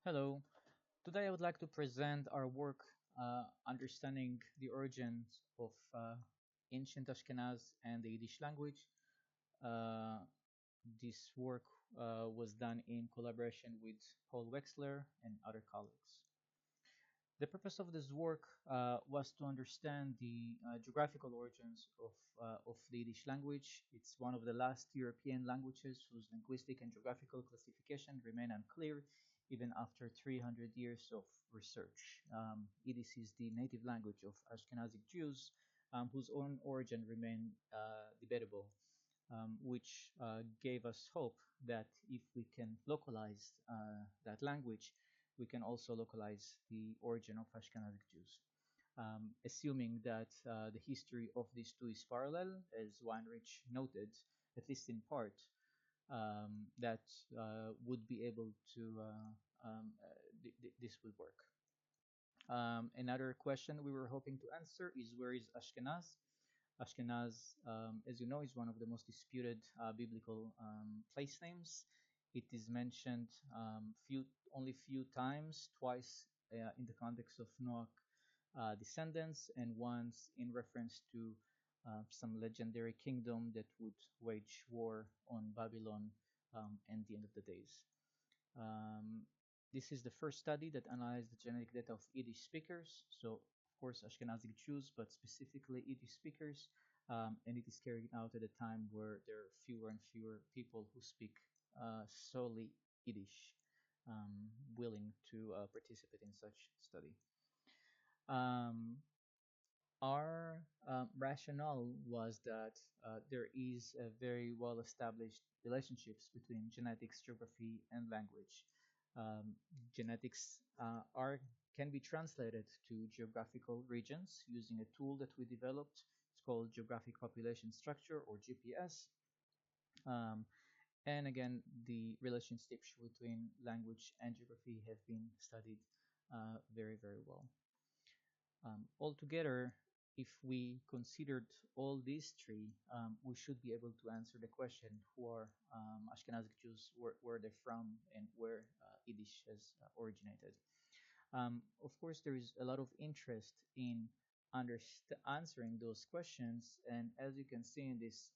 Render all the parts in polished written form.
Hello. Today I would like to present our work understanding the origins of ancient Ashkenaz and the Yiddish language. Uh, this work was done in collaboration with Paul Wexler and other colleagues. The purpose of this work was to understand the geographical origins of the Yiddish language. It's one of the last European languages whose linguistic and geographical classification remain unclear even after 300 years of research. Yiddish is the native language of Ashkenazic Jews whose own origin remain debatable, which gave us hope that if we can localize that language, we can also localize the origin of Ashkenazic Jews. Assuming that the history of these two is parallel, as Weinrich noted, at least in part, that would be able to, this would work. Another question we were hoping to answer is where is Ashkenaz? Ashkenaz, as you know, is one of the most disputed biblical place names. It is mentioned only few times, twice in the context of Noach descendants, and once in reference to some legendary kingdom that would wage war on Babylon and the end of the days. Um, this is the first study that analyzed the genetic data of Yiddish speakers. So, of course, Ashkenazic Jews, but specifically Yiddish speakers. And it is carried out at a time where there are fewer and fewer people who speak solely Yiddish, willing to participate in such study. Um, our rationale was that there is a very well established relationships between genetics, geography, and language. Um, Genetics are can be translated to geographical regions using a tool that we developed. It's called Geographic Population Structure, or GPS. Um, and again, the relationships between language and geography have been studied very, very well. Altogether, if we considered all these three, we should be able to answer the question who are Ashkenazic Jews, where they're from, and where Yiddish has originated. Of course, there is a lot of interest in answering those questions, and as you can see in this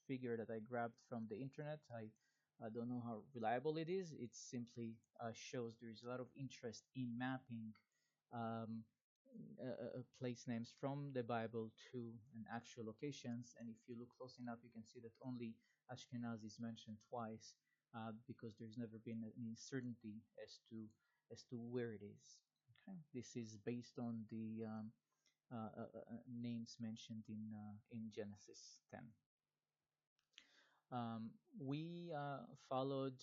figure that I grabbed from the internet, I don't know how reliable it is. It simply shows there is a lot of interest in mapping um, place names from the Bible to an actual locations. And if you look close enough, you can see that only Ashkenaz is mentioned twice because there's never been any certainty as to where it is. Okay, this is based on the names mentioned in Genesis 10. We followed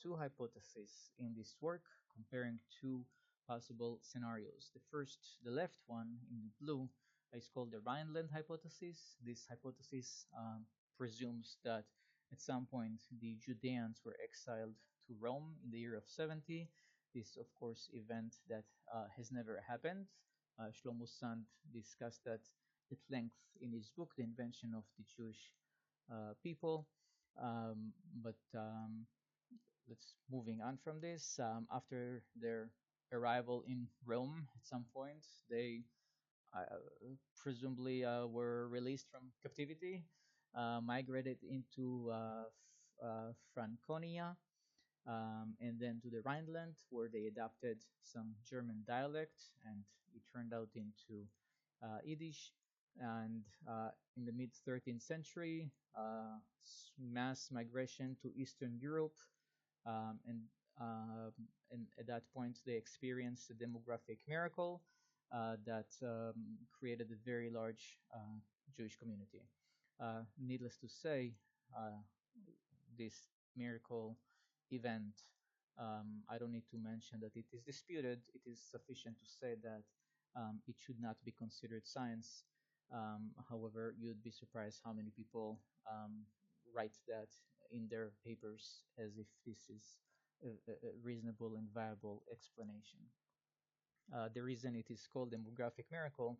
two hypotheses in this work, comparing two possible scenarios. The first, the left one in the blue, is called the Rhineland hypothesis. This hypothesis presumes that at some point the Judeans were exiled to Rome in the year of 70. This, of course, event that has never happened. Shlomo Sand discussed that at length in his book, The Invention of the Jewish People. But let's moving on from this. After their arrival in Rome, at some point, they presumably were released from captivity, migrated into Franconia, and then to the Rhineland, where they adopted some German dialect, and it turned out into Yiddish. And in the mid 13th century, mass migration to Eastern Europe, um, and and at that point they experienced a demographic miracle that created a very large Jewish community. Needless to say, this miracle event, I don't need to mention that it is disputed. It is sufficient to say that it should not be considered science. However, you'd be surprised how many people write that in their papers as if this is a reasonable and viable explanation. The reason it is called demographic miracle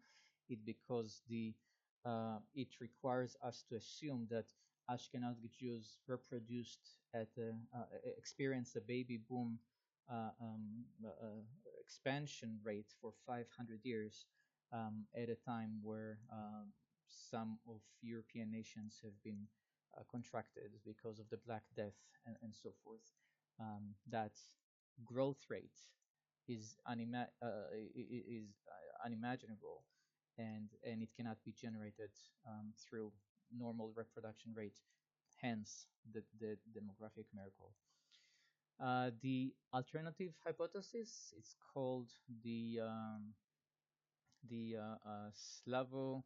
is because it requires us to assume that Ashkenazi Jews reproduced experienced a baby boom expansion rate for 500 years, at a time where some of European nations have been contracted because of the Black Death and so forth. That growth rate is unimaginable, and it cannot be generated through normal reproduction rate. Hence, the demographic miracle. The alternative hypothesis, it's called the Slavo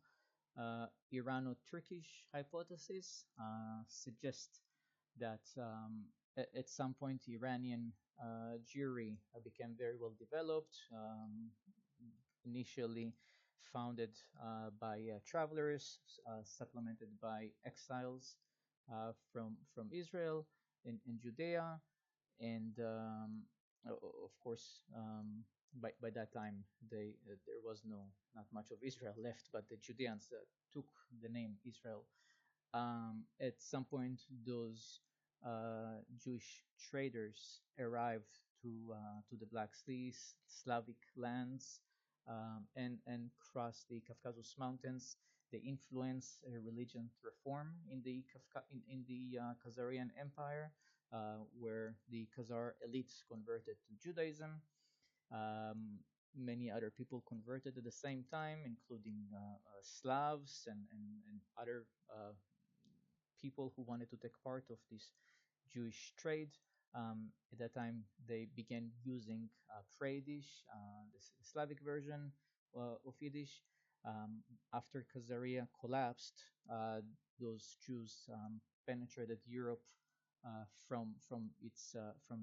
Irano-Turkish hypothesis, suggests that at some point Iranian Jewry became very well developed, initially founded by travelers, supplemented by exiles from Israel and Judea, and of course, by that time there was not much of Israel left, but the Judeans took the name Israel. At some point, those Jewish traders arrived to the Black Sea, Slavic lands, and crossed the Caucasus Mountains. They influenced religion reform in the Khazarian Empire, where the Khazar elites converted to Judaism. Um, Many other people converted at the same time, including Slavs and other people who wanted to take part of this Jewish trade. At that time, they began using Praydish, the Slavic version of Yiddish. After Khazaria collapsed, those Jews penetrated Europe from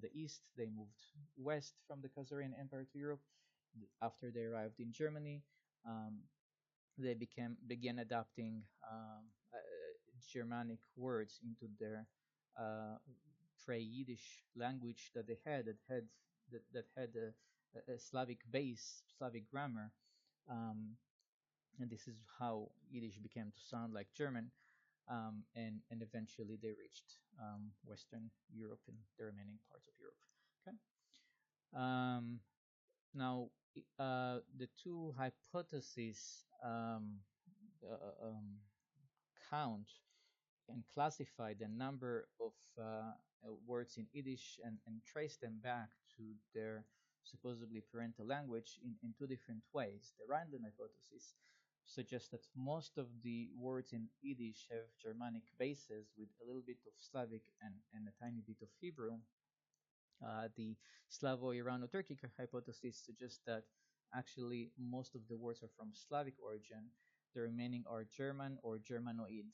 the east. They moved west from the Khazarian Empire to Europe. After they arrived in Germany, um, they began adopting Germanic words into their uh, pre-Yiddish language that had a Slavic base, Slavic grammar, um, and this is how Yiddish became to sound like German. And eventually they reached Western Europe and the remaining parts of Europe. Okay. Um, Now, the two hypotheses count and classify the number of words in Yiddish and trace them back to their supposedly parental language in two different ways. The Rindland hypothesis suggests that most of the words in Yiddish have Germanic bases with a little bit of Slavic and a tiny bit of Hebrew. The Slavo-Irano-Turkic hypothesis suggests that actually most of the words are from Slavic origin. The remaining are German or Germanoid.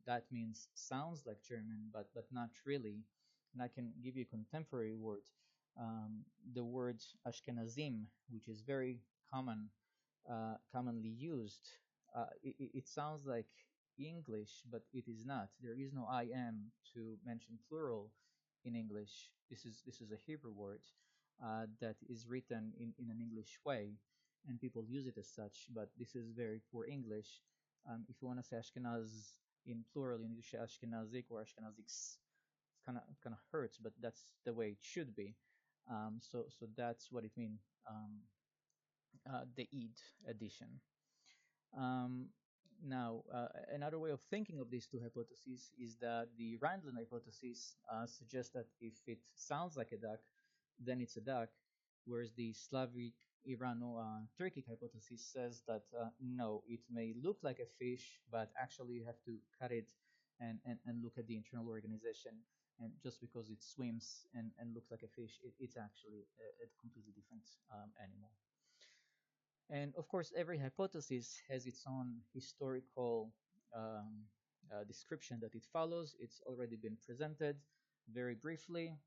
That means sounds like German, but not really. And I can give you a contemporary word. The word Ashkenazim, which is very commonly used, it sounds like English, but it is not. There is no I am to mention plural in English. This is a Hebrew word that is written in an English way, and people use it as such. But this is very poor English. If you want to say Ashkenaz in plural, you need to say Ashkenazik or Ashkenaziks. It kind of hurts, but that's the way it should be. So that's what it means. The Eid edition. Um, Now, another way of thinking of these two hypotheses is that the Rindland hypothesis suggests that if it sounds like a duck, then it's a duck, whereas the Slavic Irano-Turkic hypothesis says that no, it may look like a fish, but actually you have to cut it and look at the internal organization. And just because it swims and looks like a fish, it's actually a completely different animal. And of course, every hypothesis has its own historical um, description that it follows. It's already been presented very briefly.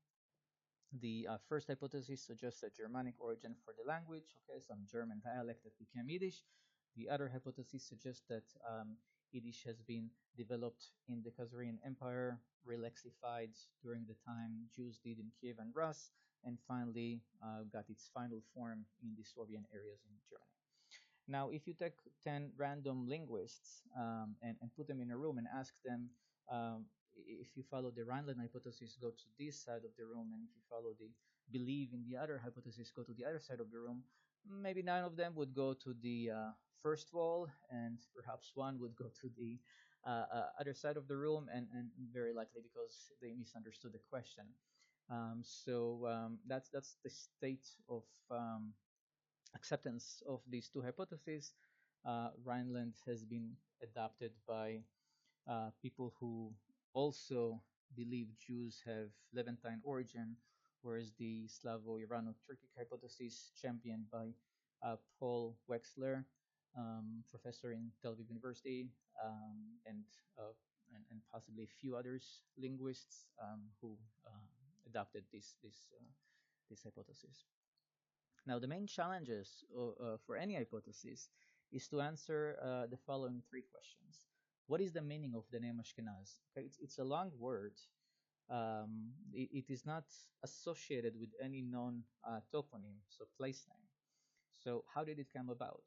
The first hypothesis suggests a Germanic origin for the language, okay, some German dialect that became Yiddish. The other hypothesis suggests that Yiddish has been developed in the Khazarian Empire, relexified during the time Jews did in Kiev and Rus, and finally got its final form in the Sorbian areas in Germany. Now, if you take 10 random linguists and put them in a room and ask them, if you follow the Rhineland hypothesis, go to this side of the room, and if you follow the believe in the other hypothesis go to the other side of the room. Maybe nine of them would go to the first wall, and perhaps one would go to the other side of the room, and very likely because they misunderstood the question. That's the state of acceptance of these two hypotheses. Rhineland has been adopted by people who also believe Jews have Levantine origin, whereas the Slavo-Irano-Turkic hypothesis, championed by Paul Wexler, professor in Tel Aviv University, and, uh, and possibly a few others linguists who adopted this hypothesis. Now, the main challenges for any hypothesis is to answer the following three questions. What is the meaning of the name Ashkenaz? Okay, it's a long word. It is not associated with any known toponym, so place name. So how did it come about?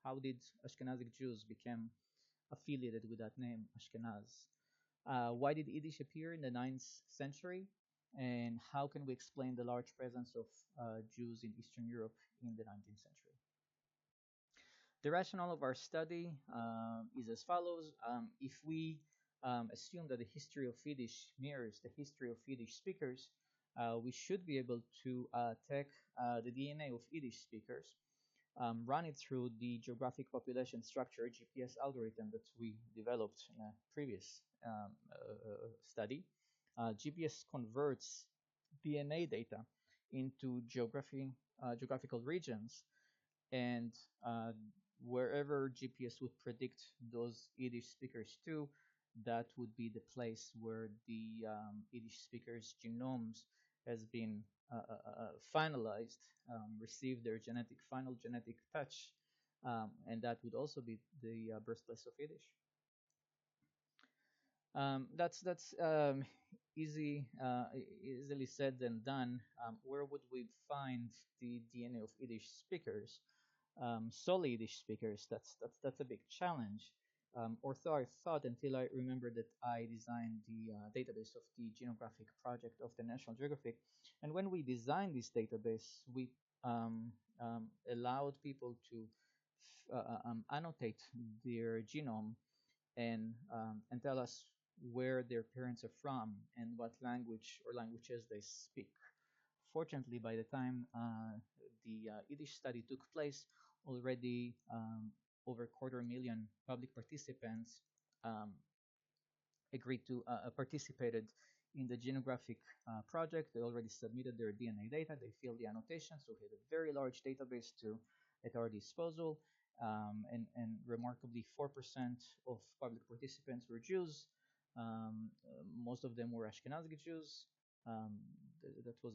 How did Ashkenazic Jews become affiliated with that name, Ashkenaz? Why did Yiddish appear in the 9th century? And how can we explain the large presence of Jews in Eastern Europe in the 19th century? The rationale of our study is as follows. If we assume that the history of Yiddish mirrors the history of Yiddish speakers, we should be able to take the DNA of Yiddish speakers, run it through the geographic population structure GPS algorithm that we developed in a previous study. GPS converts DNA data into geographical regions, and wherever GPS would predict those Yiddish speakers to, that would be the place where the Yiddish speakers' genomes has been finalized, received their final genetic touch, and that would also be the birthplace of Yiddish. That's easily said than done. Where would we find the DNA of Yiddish speakers? Solely Yiddish speakers. That's a big challenge. Although I thought until I remembered that I designed the database of the Genographic project of the National Geographic, and when we designed this database, we allowed people to annotate their genome and tell us where their parents are from and what language or languages they speak. Fortunately, by the time the Yiddish study took place, already over 250,000 public participants um, agreed to participated in the Genographic project. They already submitted their DNA data. They filled the annotation, so we had a very large database at our disposal. And remarkably, 4% of public participants were Jews. Most of them were Ashkenazi Jews. That was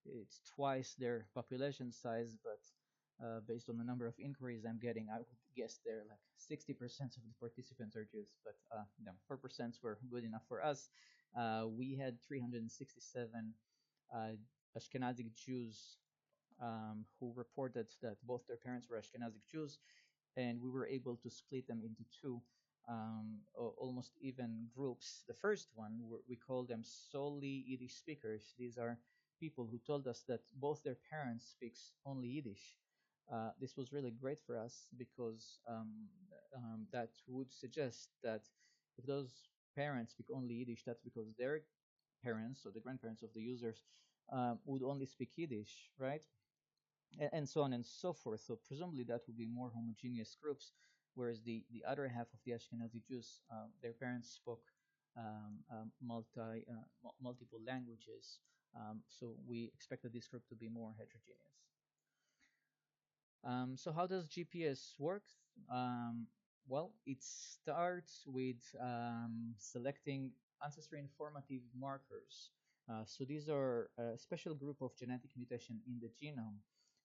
it's twice their population size, but based on the number of inquiries I'm getting, I would guess they're like 60% of the participants are Jews, but 4% were good enough for us. We had 367 Ashkenazi Jews who reported that both their parents were Ashkenazi Jews, and we were able to split them into two almost even groups. The first one, we call them solely Yiddish speakers. These are people who told us that both their parents speaks only Yiddish. This was really great for us because that would suggest that if those parents speak only Yiddish, that's because their parents, or the grandparents of the users, would only speak Yiddish, right? And so on and so forth. So presumably that would be more homogeneous groups, whereas the other half of the Ashkenazi Jews, their parents spoke multiple languages. So we expected this group to be more heterogeneous. So how does GPS work? Um, well, it starts with selecting ancestry informative markers. So these are a special group of genetic mutation in the genome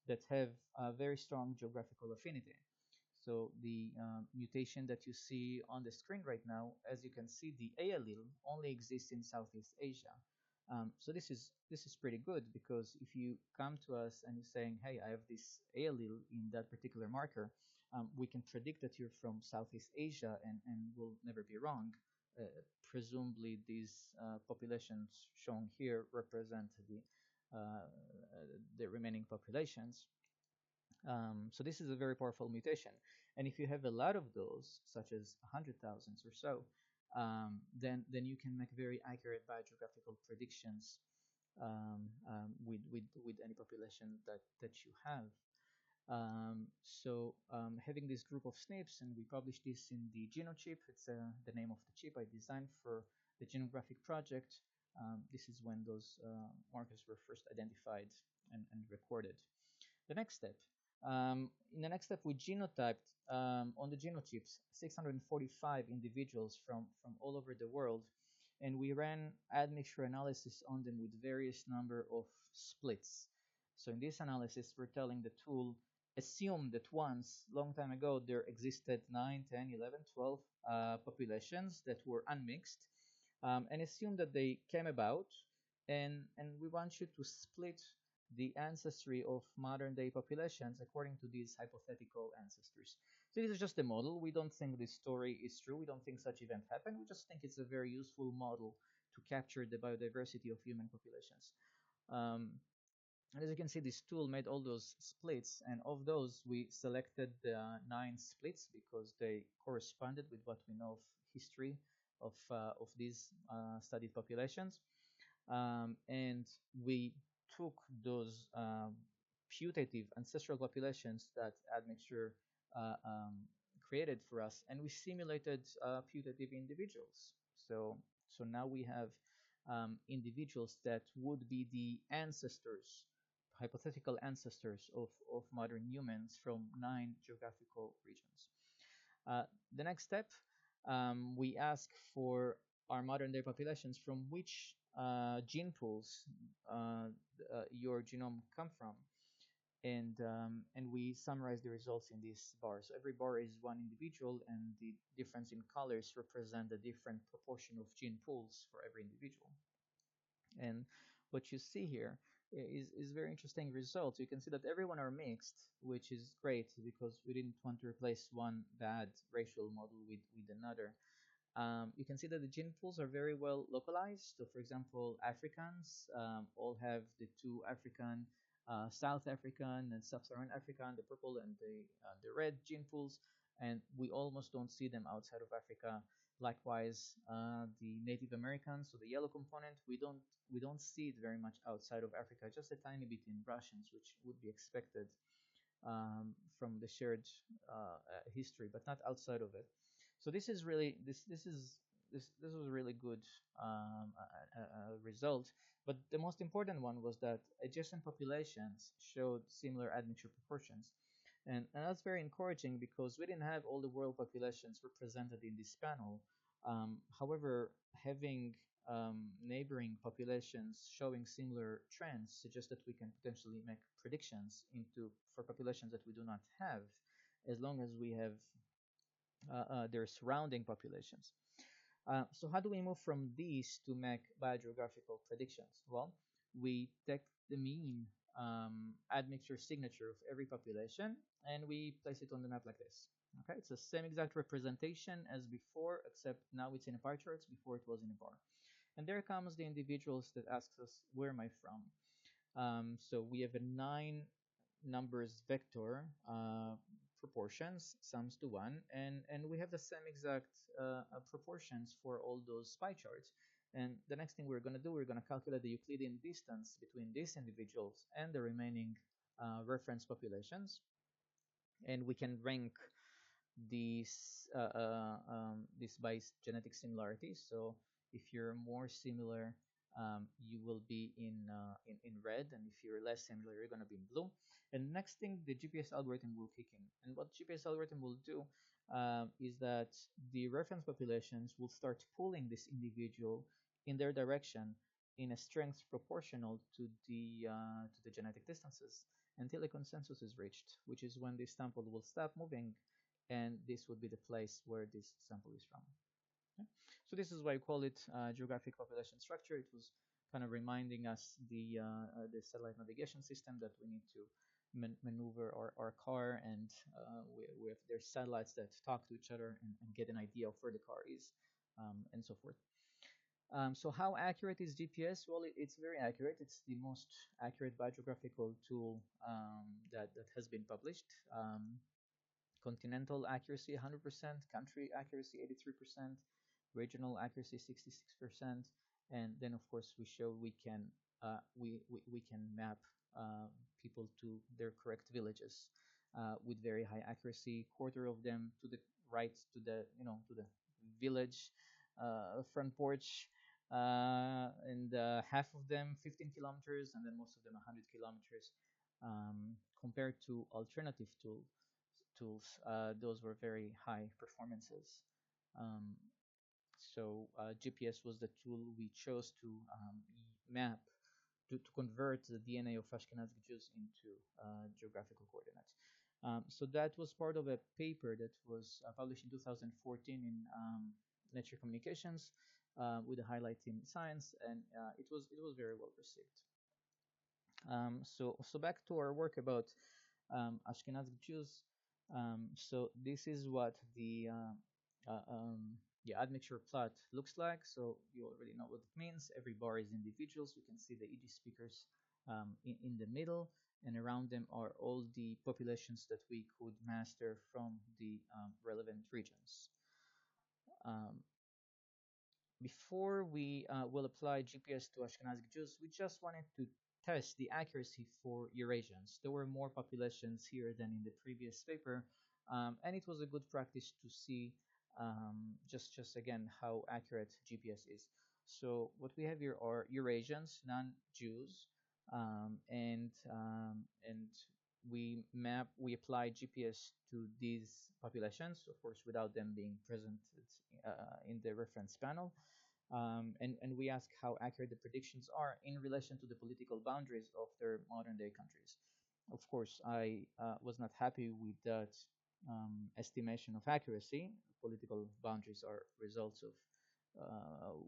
that have a very strong geographical affinity. So the mutation that you see on the screen right now, as you can see, the A allele only exists in Southeast Asia. So this is pretty good, because if you come to us and you're saying, hey, I have this A allele in that particular marker, we can predict that you're from Southeast Asia, and we'll never be wrong. Presumably these populations shown here represent the remaining populations. So this is a very powerful mutation. And if you have a lot of those, such as 100,000 or so, then you can make very accurate biogeographical predictions with any population that you have. Having this group of SNPs, and we published this in the GenoChip, it's the name of the chip I designed for the Genographic project. This is when those markers were first identified and recorded. The next step. In the next step, we genotyped on the genochips 645 individuals from all over the world, and we ran admixture analysis on them with various number of splits. So in this analysis, we're telling the tool, assume that once, long time ago, there existed 9, 10, 11, 12 populations that were unmixed, and assume that they came about, and we want you to split the ancestry of modern day populations according to these hypothetical ancestors. So this is just a model. We don't think this story is true. We don't think such event happened. We just think it's a very useful model to capture the biodiversity of human populations. Um, and as you can see, this tool made all those splits, and of those, we selected the 9 splits because they corresponded with what we know of history of these studied populations. And we took those putative ancestral populations that admixture uh, um, created for us, and we simulated putative individuals. So now we have individuals that would be the ancestors, hypothetical ancestors of modern humans from 9 geographical regions. The next step, we ask for our modern day populations from which gene pools your genome come from, and we summarize the results in this bar. So every bar is one individual, and the difference in colors represent the different proportion of gene pools for every individual. And what you see here is very interesting results. You can see that everyone are mixed, which is great because we didn't want to replace one bad racial model with another. You can see that the gene pools are very well localized. So, for example, Africans all have the 2 African, South African and Sub-Saharan African, the purple and the red gene pools, and we almost don't see them outside of Africa. Likewise, the Native Americans, so the yellow component, we don't see it very much outside of Africa, just a tiny bit in Russians, which would be expected from the shared history, but not outside of it. So this is really this was a really good result. But the most important one was that adjacent populations showed similar admixture proportions, and that's very encouraging because we didn't have all the world populations represented in this panel. However, having neighboring populations showing similar trends suggests that we can potentially make predictions into for populations that we do not have, as long as we have their surrounding populations. So how do we move from these to make biogeographical predictions? Well, we take the mean admixture signature of every population and we place it on the map like this. Okay, it's the same exact representation as before, except now it's in a pie chart. Before it was in a bar. And there comes the individuals that asks us, where am I from? So we have a 9 numbers vector proportions, sums to 1, and we have the same exact proportions for all those pie charts. And the next thing we're going to do, we're going to calculate the Euclidean distance between these individuals and the remaining reference populations. And we can rank these by genetic similarities. So if you're more similar, you will be in red, and if you're less similar, you're going to be in blue. And next thing, the GPS algorithm will kick in. And what GPS algorithm will do is that the reference populations will start pulling this individual in their direction in a strength proportional to the genetic distances until a consensus is reached, which is when this sample will stop moving, and this would be the place where this sample is from. Okay? So this is why I call it geographic population structure. It was kind of reminding us the satellite navigation system that we need to maneuver our car, and we have there's satellites that talk to each other and get an idea of where the car is, and so forth. So how accurate is GPS? Well, it's very accurate. It's the most accurate biogeographical tool that has been published. Continental accuracy 100%, country accuracy 83%, regional accuracy 66%, and then of course we show we can map uh, people to their correct villages with very high accuracy. Quarter of them to the right, to the to the village front porch, and half of them 15 kilometers, and then most of them 100 kilometers. Compared to alternative tools, those were very high performances. Um, so GPS was the tool we chose to map to convert the DNA of Ashkenazi Jews into geographical coordinates. So that was part of a paper that was published in 2014 in Nature Communications with a highlight in science, and it was very well received. So back to our work about Ashkenazi Jews. So this is what the admixture plot looks like. So you already know what it means. Every bar is individuals. You can see the Yiddish speakers in the middle, and around them are all the populations that we could master from the relevant regions. Um, Before we will apply GPS to Ashkenazi Jews, we just wanted to test the accuracy for Eurasians. There were more populations here than in the previous paper, and it was a good practice to see just again how accurate GPS is. So what we have here are Eurasians, non-Jews, and we apply GPS to these populations, of course, without them being present in the reference panel. And we ask how accurate the predictions are in relation to the political boundaries of their modern day countries. Of course, I was not happy with that estimation of accuracy. Political boundaries are results of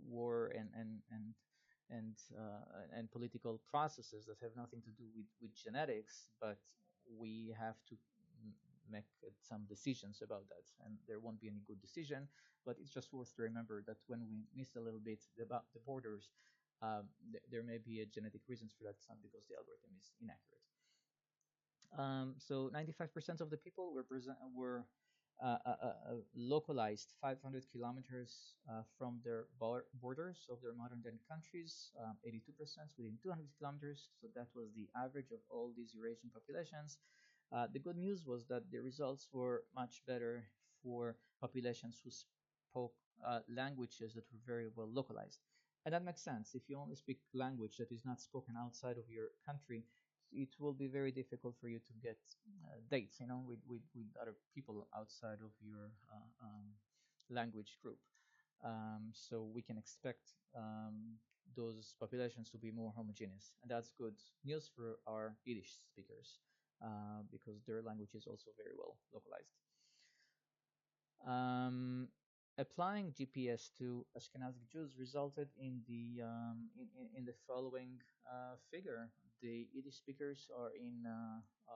war and political processes that have nothing to do with genetics, but we have to make some decisions about that, and there won't be any good decision. But it's just worth to remember that when we miss a little bit about the borders, there may be a genetic reasons for that. It's not because the algorithm is inaccurate. So 95% of the people were localized 500 kilometers from their borders of their modern day countries, 82% within 200 kilometers. So that was the average of all these Eurasian populations. The good news was that the results were much better for populations who spoke languages that were very well localized. And that makes sense. If you only speak language that is not spoken outside of your country, it will be very difficult for you to get dates, with other people outside of your language group. So we can expect those populations to be more homogeneous, and that's good news for our Yiddish speakers because their language is also very well localized. Um, Applying GPS to Ashkenazi Jews resulted in the following figure. The Yiddish speakers are in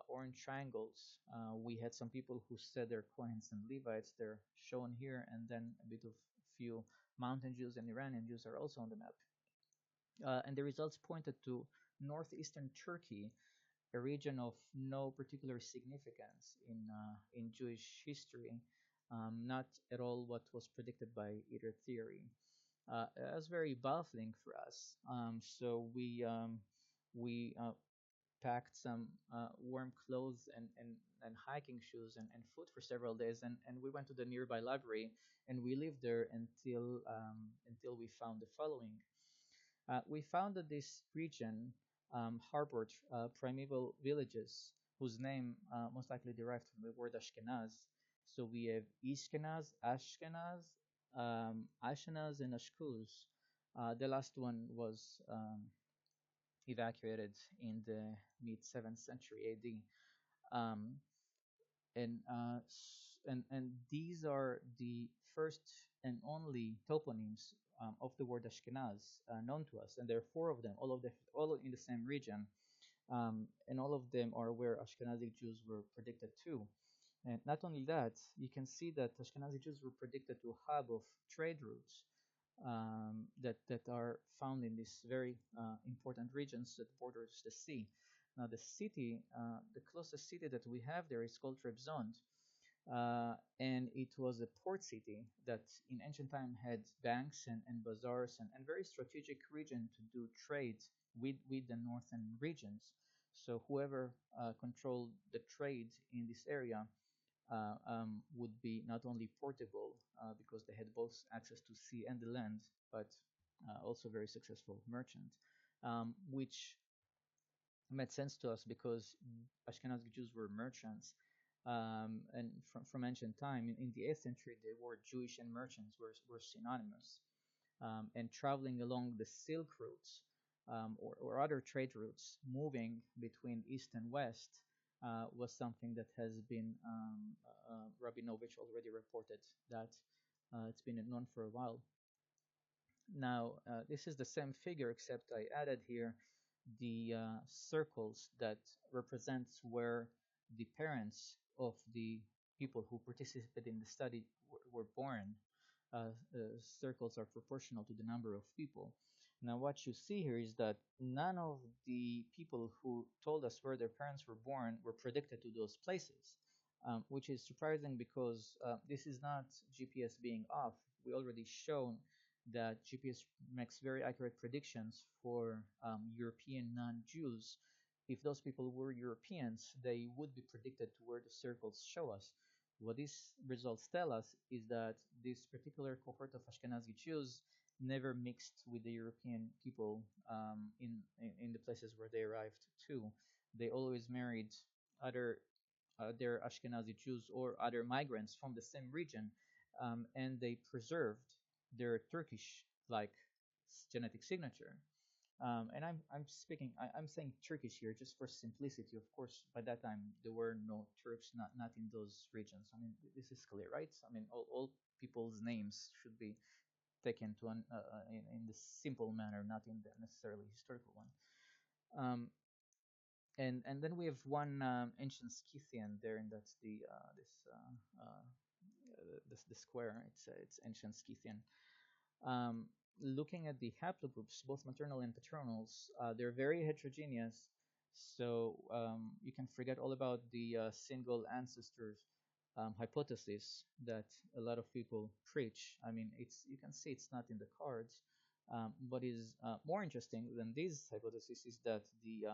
orange triangles. We had some people who said they're Kohens and Levites. They're shown here, and then a bit of few mountain Jews and Iranian Jews are also on the map. And the results pointed to northeastern Turkey, a region of no particular significance in Jewish history, not at all what was predicted by either theory. It was very baffling for us. So we packed some warm clothes and hiking shoes and food for several days, and we went to the nearby library, and we lived there until we found the following. We found that this region harbored primeval villages whose name most likely derived from the word Ashkenaz. So we have Ishkenaz, Ashkenaz, Ashkenaz, and Ashkuz. The last one was evacuated in the mid 7th century AD. Um, and these are the first and only toponyms of the word Ashkenaz known to us, and there are four of them, all in the same region, and all of them are where Ashkenazi Jews were predicted to. And not only that, you can see that Ashkenazi Jews were predicted to a hub of trade routes that are found in these very important regions that borders the sea. Now, the closest city that we have there is called Trebizond, and it was a port city that in ancient time had banks and bazaars and very strategic region to do trade with the northern regions. So whoever controlled the trade in this area would be not only portable because they had both access to sea and the land, but also very successful merchant, which made sense to us because Ashkenazi Jews were merchants. And from ancient time, in the 8th century, the word Jewish and merchants were synonymous. And traveling along the Silk routes or other trade routes, moving between East and West, was something that has been, Rabinovich already reported that it's been known for a while. Now, this is the same figure, except I added here the circles that represents where the parents of the people who participated in the study were born. Circles are proportional to the number of people. Now, what you see here is that none of the people who told us where their parents were born were predicted to those places, which is surprising because this is not GPS being off. We already shown that GPS makes very accurate predictions for European non-Jews. If those people were Europeans, they would be predicted to where the circles show us. What these results tell us is that this particular cohort of Ashkenazi Jews never mixed with the European people in the places where they arrived to. They always married other their Ashkenazi Jews or other migrants from the same region, and they preserved their Turkish-like genetic signature. And I'm saying Turkish here just for simplicity. Of course, by that time there were no Turks, not in those regions. I mean, this is clear, right? I mean, all people's names should be taken to in the simple manner, not in the necessarily historical one. Um, and then we have one ancient Scythian there, and that's the square. It's ancient Scythian. Um, Looking at the haplogroups, both maternal and paternals, they're very heterogeneous. So you can forget all about the single ancestors hypothesis that a lot of people preach. I mean, you can see it's not in the cards. What is more interesting than this hypothesis is that the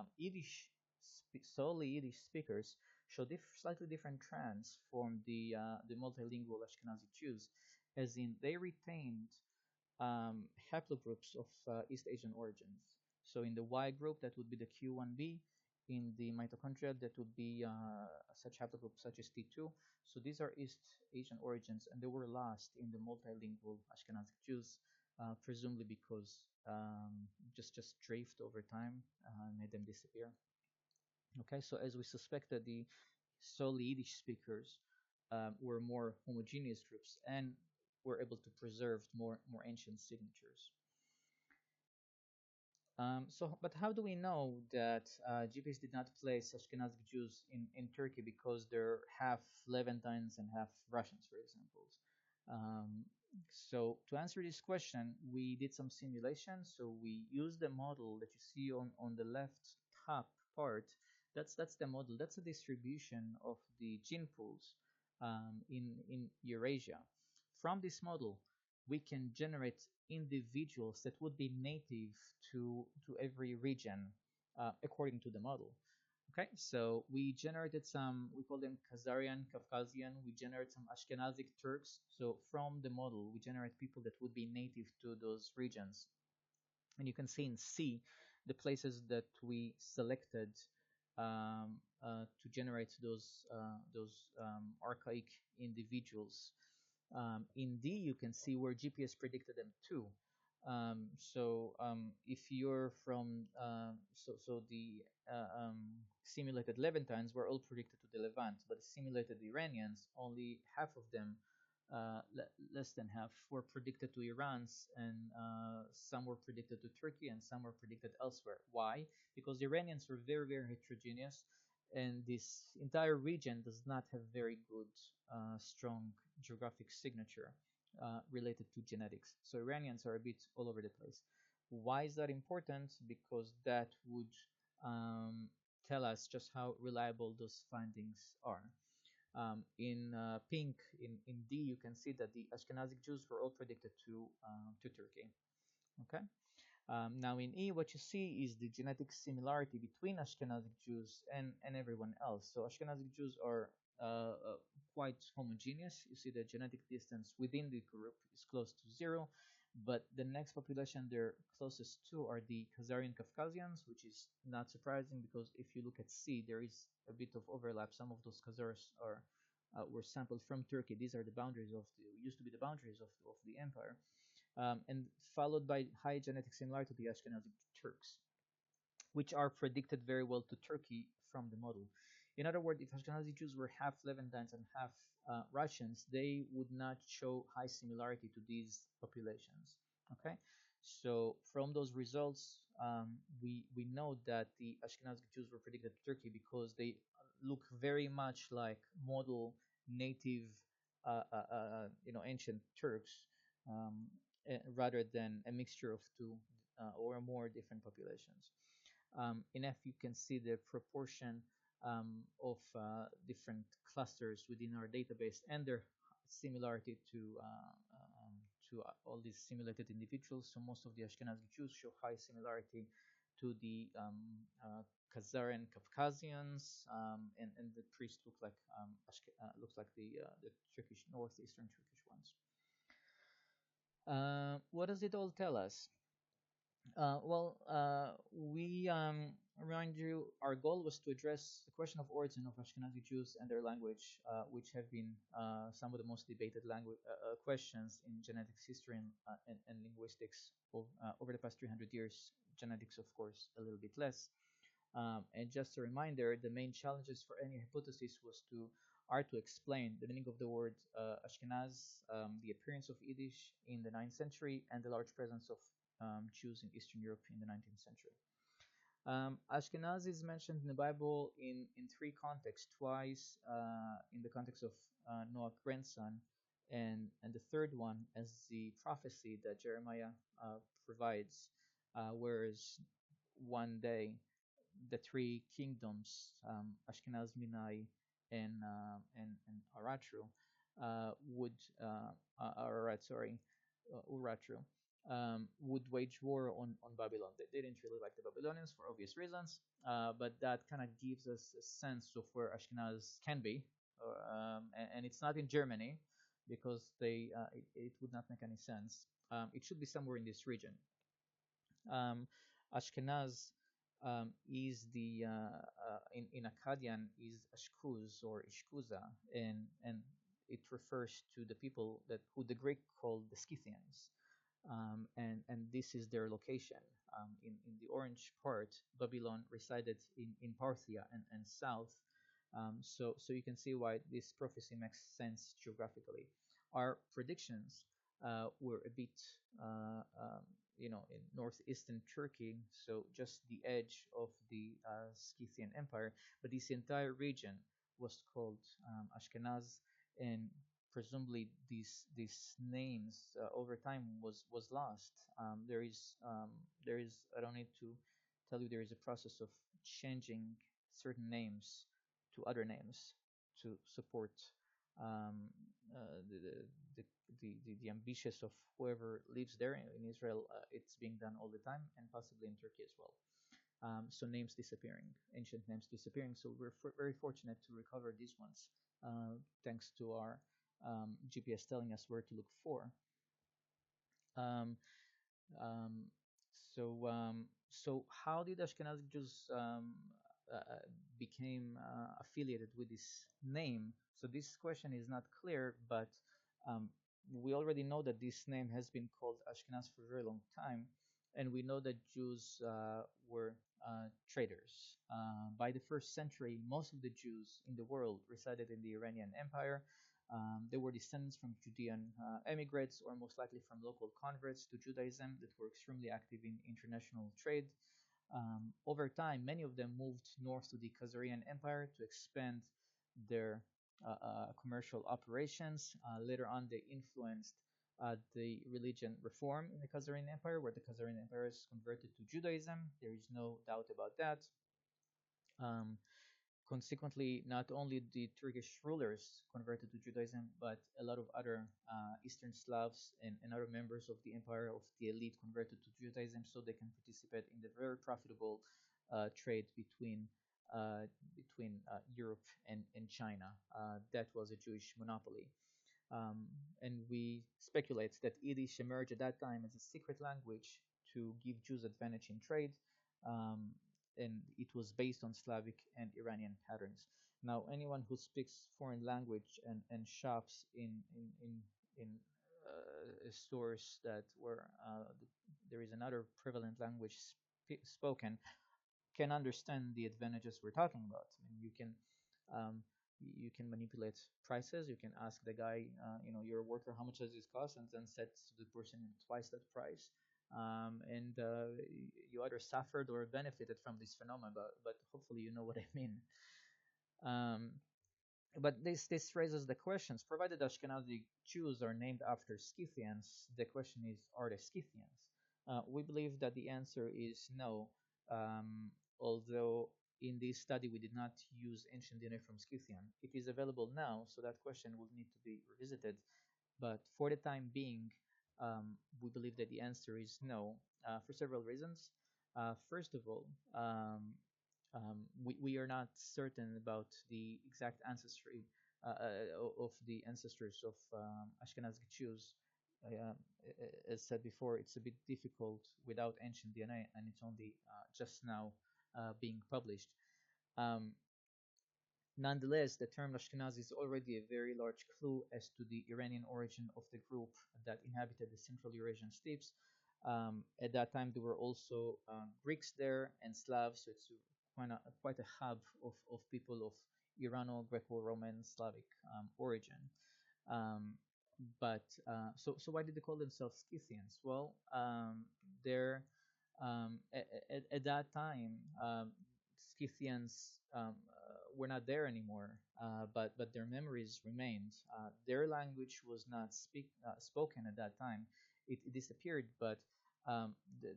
solely Yiddish speakers show slightly different trends from the multilingual Ashkenazi Jews, as in they retained haplogroups of East Asian origins. So in the Y group, that would be the Q1b. In the mitochondria, that would be such haplogroups such as T2. So these are East Asian origins, and they were lost in the multilingual Ashkenazi Jews, presumably because just drift over time made them disappear. Okay, so as we suspected, the solely Yiddish speakers were more homogeneous groups and were able to preserve more ancient signatures. But how do we know that GPS did not place Ashkenazi Jews in Turkey because they're half Levantines and half Russians, for example? Um, so to answer this question, we did some simulations. So we used the model that you see on the left top part. That's the model. That's a distribution of the gene pools in Eurasia. From this model, we can generate individuals that would be native to every region according to the model. Okay, so we generated some, we call them Khazarian, Kafkazian, we generate some Ashkenazic Turks. So from the model, we generate people that would be native to those regions. And you can see in C the places that we selected to generate those archaic individuals. In D, you can see where GPS predicted them too. If you're from the simulated Levantines were all predicted to the Levant, but the simulated Iranians, only half of them, less than half, were predicted to Iran, and some were predicted to Turkey, and some were predicted elsewhere. Why? Because the Iranians were very heterogeneous, and this entire region does not have very good, strong geographic signature. related to genetics. So Iranians are a bit all over the place. Why is that important? Because that would um, tell us just how reliable those findings are. In pink, in D, you can see that the Ashkenazic Jews were all predicted to Turkey. Okay. Now in E, what you see is the genetic similarity between Ashkenazic Jews and everyone else. So Ashkenazic Jews are quite homogeneous. You see the genetic distance within the group is close to zero, but the next population they're closest to are the Khazarian Caucasians, which is not surprising because if you look at C, there is a bit of overlap. Some of those Khazars are were sampled from Turkey. These are the boundaries of the used to be the boundaries of the empire, and followed by high genetic similarity to the Ashkenazi Turks, which are predicted very well to Turkey from the model. In other words, if Ashkenazi Jews were half Levantines and half Russians, they would not show high similarity to these populations. Okay, so from those results, we know that the Ashkenazi Jews were predicted to Turkey because they look very much like model native, ancient Turks, um, rather than a mixture of two or more different populations. In F, you can see the proportion of different clusters within our database and their similarity to all these simulated individuals. So most of the Ashkenazi Jews show high similarity to the Khazarian Caucasians, and the priests look like looks like the Turkish northeastern Turkish ones. What does it all tell us? We remind you our goal was to address the question of origin of Ashkenazi Jews and their language, which have been some of the most debated language questions in genetics history and linguistics over the past 300 years. Genetics, of course, a little bit less. And just a reminder, the main challenges for any hypothesis are to explain the meaning of the word Ashkenaz, the appearance of Yiddish in the 9th century, and the large presence of Jews in Eastern Europe in the 19th century. Ashkenaz is mentioned in the Bible in three contexts, twice in the context of Noah's grandson, and the third one as the prophecy that Jeremiah provides, whereas one day the three kingdoms, Ashkenaz, Minai, and Aratru, would Ararat, sorry, Uratru, would wage war on Babylon. They didn't really like the Babylonians for obvious reasons, but that kind of gives us a sense of where Ashkenaz can be, and it's not in Germany because it would not make any sense. It should be somewhere in this region. Ashkenaz is the in Akkadian is Ashkuz or Ishkuza, and it refers to the people that who the Greek called the Scythians, and this is their location. In the orange part, Babylon resided in Parthia and south. So you can see why this prophecy makes sense geographically. Our predictions were a bit, in northeastern Turkey, so just the edge of the Scythian Empire, but this entire region was called Ashkenaz, and presumably these names over time was lost. There is I don't need to tell you there is a process of changing certain names to other names to support um, uh, the, the, the ambitious of whoever lives there in Israel. It's being done all the time and possibly in Turkey as well. So names disappearing, ancient names disappearing. So we're very fortunate to recover these ones, thanks to our GPS telling us where to look for. Um, um, so how did Ashkenazi Jews became affiliated with this name? So this question is not clear, but um, we already know that this name has been called Ashkenaz for a very long time, and we know that Jews were traders. By the first century, most of the Jews in the world resided in the Iranian Empire. They were descendants from Judean emigrants, or most likely from local converts to Judaism that were extremely active in international trade. Over time, many of them moved north to the Khazarian Empire to expand their commercial operations. Later on, they influenced the religion reform in the Khazarian Empire, where the Khazarian Empire is converted to Judaism. There is no doubt about that. Um, Consequently, not only the Turkish rulers converted to Judaism, but a lot of other Eastern Slavs and other members of the empire of the elite converted to Judaism so they can participate in the very profitable trade uh, between Europe and China. That was a Jewish monopoly. Um, and we speculate that Yiddish emerged at that time as a secret language to give Jews advantage in trade, um, and it was based on Slavic and Iranian patterns. Now, anyone who speaks foreign language and shops in stores that where there is another prevalent language spoken can understand the advantages we're talking about. I mean, um, you can manipulate prices. You can ask the guy, you're a worker, how much does this cost, and then set to the person twice that price. And you either suffered or benefited from this phenomenon, but hopefully you know what I mean. Um, but this raises the questions. Provided Ashkenazi Jews are named after Scythians, the question is, are they Scythians? We believe that the answer is no. Although in this study we did not use ancient DNA from Scythian, it is available now, so that question will need to be revisited. But for the time being, we believe that the answer is no, for several reasons. First of all, we are not certain about the exact ancestry of the ancestors of Ashkenazi Jews. As said before, it's a bit difficult without ancient DNA, and it's only just now being published. Um, Nonetheless, the term Ashkenazi is already a very large clue as to the Iranian origin of the group that inhabited the Central Eurasian steppes. At that time, there were also Greeks there and Slavs, so it's quite a hub of people of Irano, Greco-Roman, Slavic origin. Um, so why did they call themselves Scythians? Well, they're at that time, Scythians were not there anymore, but their memories remained. Their language was not spoken at that time. It disappeared, but um, the,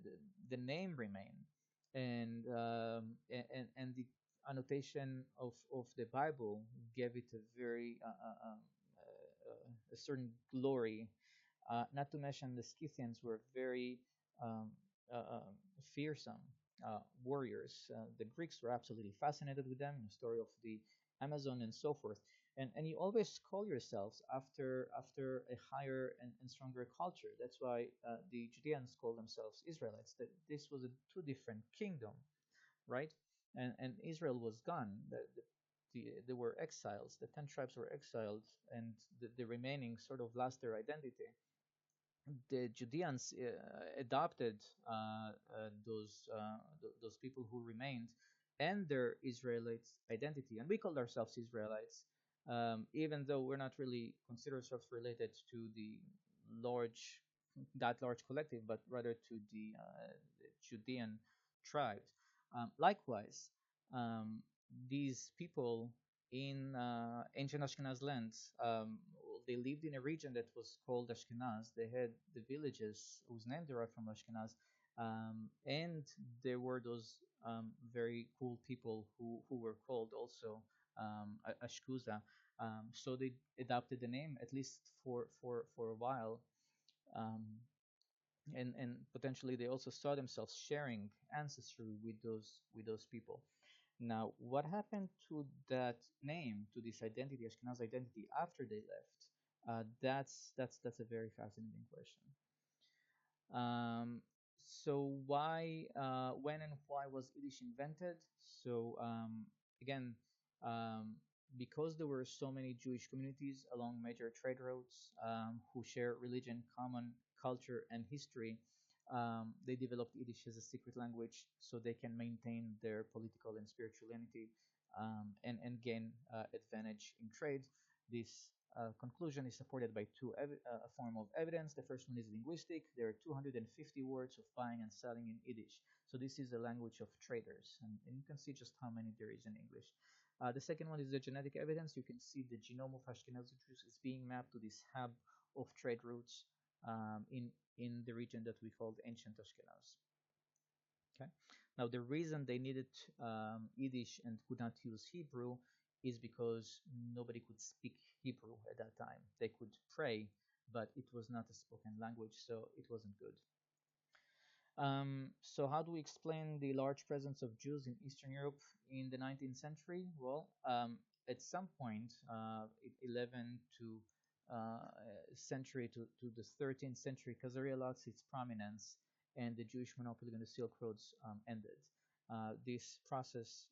the name remained, and the annotation of the Bible gave it a very a certain glory. Not to mention the Scythians were very um, fearsome warriors. The Greeks were absolutely fascinated with them, the story of the Amazon and so forth. And you always call yourselves after a higher and stronger culture. That's why the Judeans call themselves Israelites. That this was a two different kingdom, right? And Israel was gone. They were exiles. The 10 tribes were exiled, and the remaining sort of lost their identity. The Judeans adopted those people who remained and their Israelite identity, and we called ourselves Israelites, even though we're not really consider ourselves related to large that large collective, but rather to the Judean tribes. Likewise, um, these people in ancient Ashkenaz lands, they lived in a region that was called Ashkenaz. They had the villages whose name derived from Ashkenaz, and there were those very cool people who were called also Ashkuza. So they adopted the name at least for a while, um, and potentially they also saw themselves sharing ancestry with those people. Now, what happened to that name, to this identity, Ashkenaz identity, after they left? That's a very fascinating question. Um, so when and why was Yiddish invented? So again, um, because there were so many Jewish communities along major trade routes who share religion, common culture, and history, they developed Yiddish as a secret language so they can maintain their political and spiritual unity and gain advantage in trade. This conclusion is supported by a form of evidence. The first one is linguistic. There are 250 words of buying and selling in Yiddish. So this is a language of traders, and you can see just how many there is in English. The second one is the genetic evidence. You can see the genome of Ashkenazi Jews is being mapped to this hub of trade routes. in the region that we called ancient Ashkenaz. Okay. Now the reason they needed Yiddish and could not use Hebrew is because nobody could speak Hebrew at that time. They could pray, but it was not a spoken language, so it wasn't good. So how do we explain the large presence of Jews in Eastern Europe in the 19th century? Well, at some point, 11 to century to the 13th century, Khazaria lost its prominence, and the Jewish monopoly on the Silk Roads ended. This process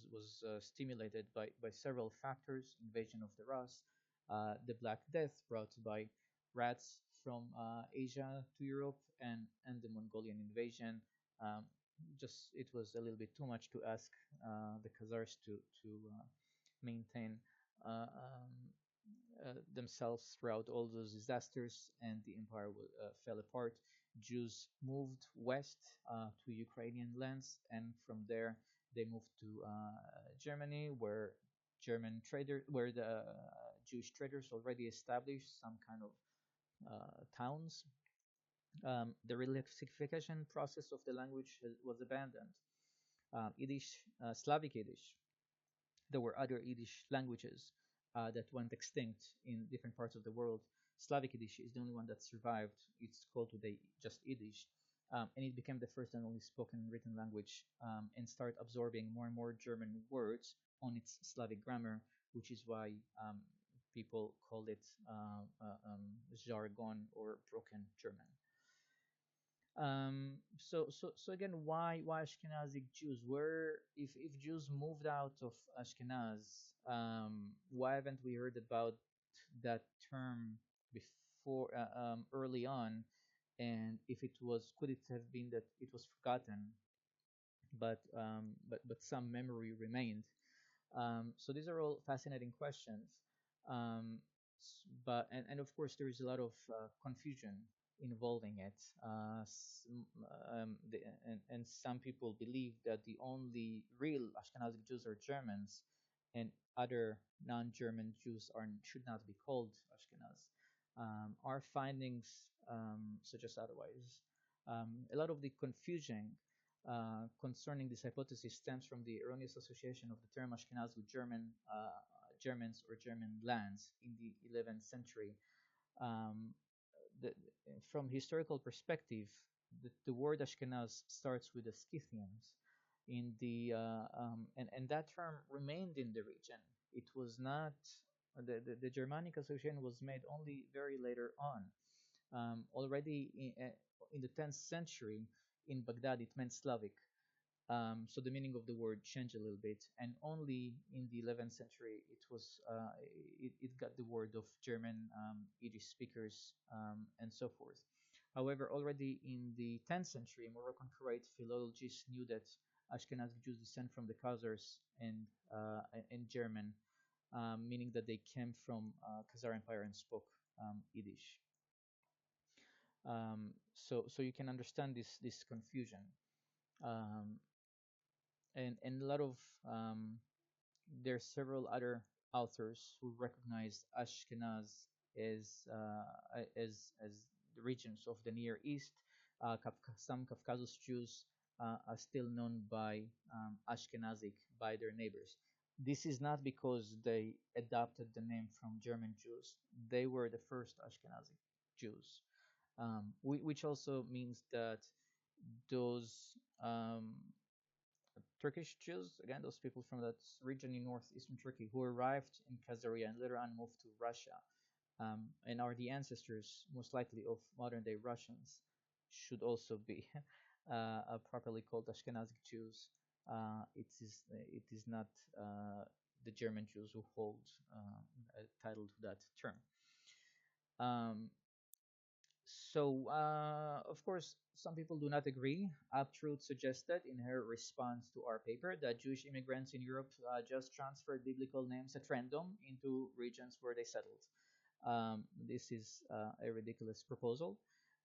was stimulated by several factors: invasion of the Rus, the Black Death brought by rats from Asia to Europe, and the Mongolian invasion. Um, just it was a little bit too much to ask the Khazars to maintain themselves throughout all those disasters, and the empire fell apart. Jews moved west to Ukrainian lands, and from there they moved to Germany, where the Jewish traders already established some kind of towns. The lexification process of the language was abandoned. Yiddish, Slavic Yiddish. There were other Yiddish languages that went extinct in different parts of the world. Slavic Yiddish is the only one that survived. It's called today just Yiddish. And it became the first and only spoken written language, and started absorbing more and more German words on its Slavic grammar, which is why people call it jargon or broken German. So again, why Ashkenazic Jews? Where if Jews moved out of Ashkenaz, why haven't we heard about that term before early on? And if it was, could it have been that it was forgotten, but some memory remained? So these are all fascinating questions. And of course there is a lot of confusion involving it. And some people believe that the only real Ashkenazi Jews are Germans, and other non-German Jews should not be called Ashkenaz. Our findings suggest otherwise. A lot of the confusion concerning this hypothesis stems from the erroneous association of the term Ashkenaz with Germans or German lands in the 11th century. Um, the, from historical perspective, the word Ashkenaz starts with the Scythians, and that term remained in the region. It was not the Germanic association was made only very later on. Already in the 10th century in Baghdad, it meant Slavic. So the meaning of the word changed a little bit, and only in the 11th century it got the word of German Yiddish speakers and so forth. However, already in the 10th century, Moroccan Karaite philologists knew that Ashkenazi Jews descend from the Khazars and German, meaning that they came from Khazar Empire and spoke Yiddish. So you can understand this confusion. Um, and a lot of there are several other authors who recognize Ashkenaz as the regions of the Near East. Some Caucasus Jews are still known by Ashkenazic by their neighbors. This is not because they adopted the name from German Jews. They were the first Ashkenazic Jews, which also means that those Turkish Jews, again, those people from that region in northeastern Turkey who arrived in Khazaria and later on moved to Russia, and are the ancestors, most likely, of modern day Russians, should also be properly called Ashkenazic Jews. It is not the German Jews who hold a title to that term. Um, of course, some people do not agree. Uptruth suggested in her response to our paper that Jewish immigrants in Europe just transferred biblical names at random into regions where they settled. This is a ridiculous proposal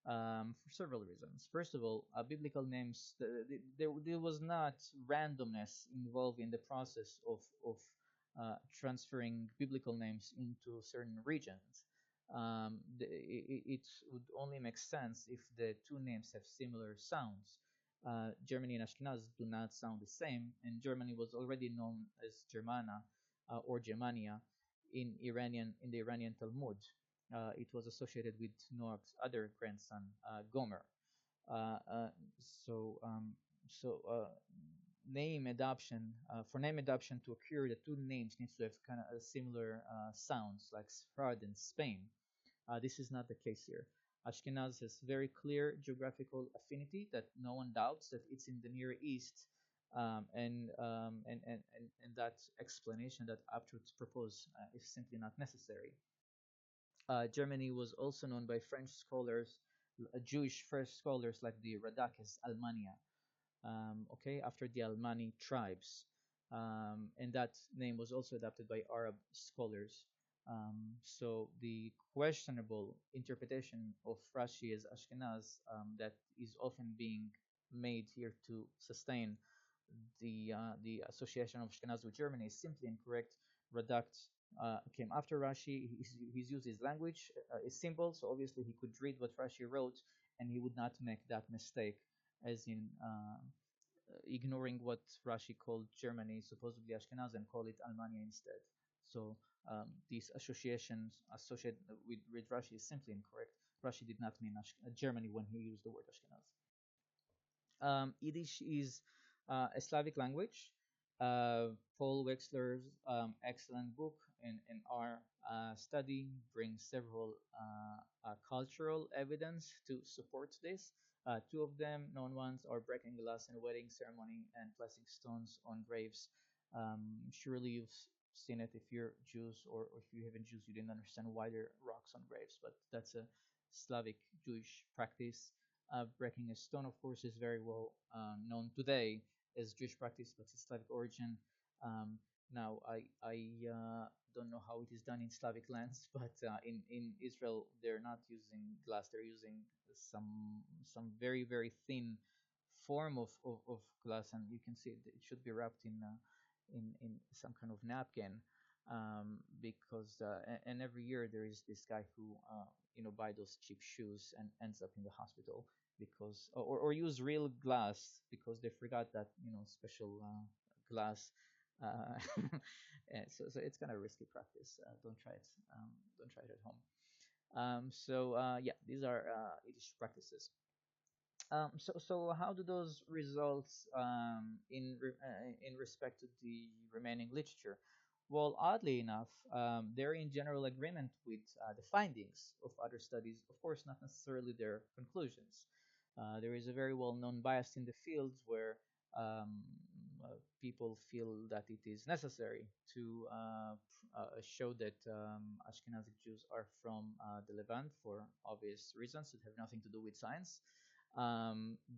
for several reasons. First of all, biblical names, there was not randomness involved in the process of transferring biblical names into certain regions. It would only make sense if the two names have similar sounds. Germany and Ashkenaz do not sound the same, and Germany was already known as Germana or Germania in the Iranian Talmud. It was associated with Noach's other grandson, Gomer. Uh, uh, so um, so name adoption for name adoption to occur, the two names needs to have kind of a similar sounds like Sfarad and Spain. This is not the case here. Ashkenaz has very clear geographical affinity that no one doubts that it's in the Near East, and that explanation that Abtrut proposed is simply not necessary. Germany was also known by French scholars, Jewish first scholars like the Radak as Almania, okay, after the Almani tribes. And that name was also adopted by Arab scholars. So the questionable interpretation of Rashi as Ashkenaz that is often being made here to sustain the association of Ashkenaz with Germany is simply incorrect. Radak came after Rashi. He's used his language, is simple, so obviously he could read what Rashi wrote, and he would not make that mistake, as in ignoring what Rashi called Germany, supposedly Ashkenaz, and call it Almania instead. So these associations associated with Rashi is simply incorrect. Rashi did not mean Germany when he used the word Ashkenaz. Yiddish is a Slavic language. Paul Wexler's excellent book in our study brings several cultural evidence to support this. Two of them, known ones, are breaking glass in a wedding ceremony and placing stones on graves. Surely you've seen it if you're Jews, or if you haven't Jews, you didn't understand why there are rocks on graves, but that's a Slavic Jewish practice. Breaking a stone, of course, is very well known today as Jewish practice, but it's Slavic origin. Now, I don't know how it is done in Slavic lands, but in Israel, they're not using glass. They're using some very very thin form of glass, and you can see it should be wrapped in some kind of napkin, because and every year there is this guy who buy those cheap shoes and ends up in the hospital because or use real glass because they forgot that special glass. So it's kind of risky practice. Don't try it. Don't try it at home. Yeah, these are Yiddish practices. So how do those results in respect to the remaining literature? Well, oddly enough, they're in general agreement with the findings of other studies. Of course, not necessarily their conclusions. There is a very well-known bias in the fields where um, people feel that it is necessary to show that Ashkenazic Jews are from the Levant for obvious reasons that have nothing to do with science.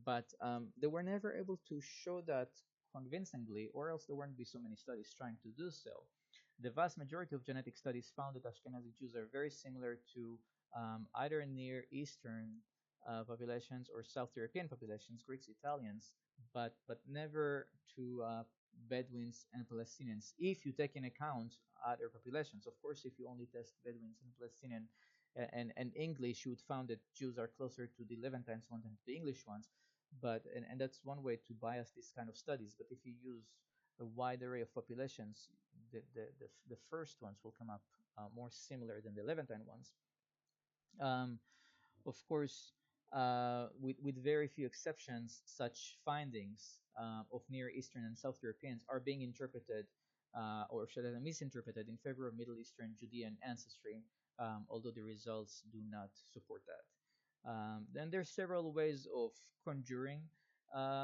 But they were never able to show that convincingly, or else there wouldn't be so many studies trying to do so. The vast majority of genetic studies found that Ashkenazi Jews are very similar to either Near Eastern populations or South European populations, Greeks, Italians, but never to Bedouins and Palestinians. If you take in account other populations, of course, if you only test Bedouins and Palestinian and English, you would find that Jews are closer to the Levantines one than to the English ones. And that's one way to bias these kind of studies. But if you use a wide array of populations, the first ones will come up more similar than the Levantine ones. Um, of course, with very few exceptions, such findings of Near Eastern and South Europeans are being interpreted, or should I say misinterpreted, in favor of Middle Eastern Judean ancestry, although the results do not support that. Then there's several ways of conjuring